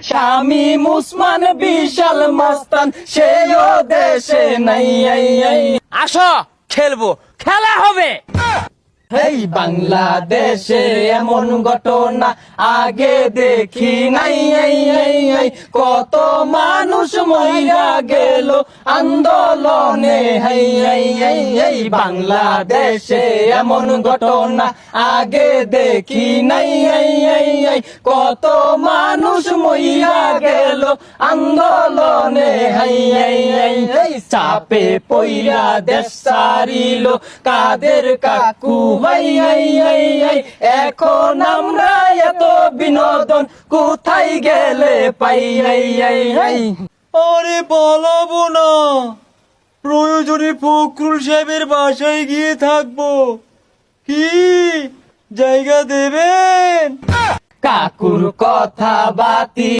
স্বামী মুসমান বিশাল মাস্তান সেও দেশে নাই। আসো খেলবো, খেলা হবে। এই বাংলাদেশে এমন ঘটনা আগে দেখি নাই। কত মানুষ মইরা গেল আন্দোলনে। এই বাংলাদেশে এমন ঘটনা আগে দেখি নাই। কত মানুষ মইরা গেল আন্দোলনে। চাপে পইরা দেশ সারিল কাদের কাকু। এখন আমরা এত বিনোদন কোথায় গেলে পাই। আরে পালাবো না, প্রয়োজনে ফখরুল সাহেবের বাসায় গিয়ে থাকবো। কি জায়গা দেবেন? কাকুর কথা বাতি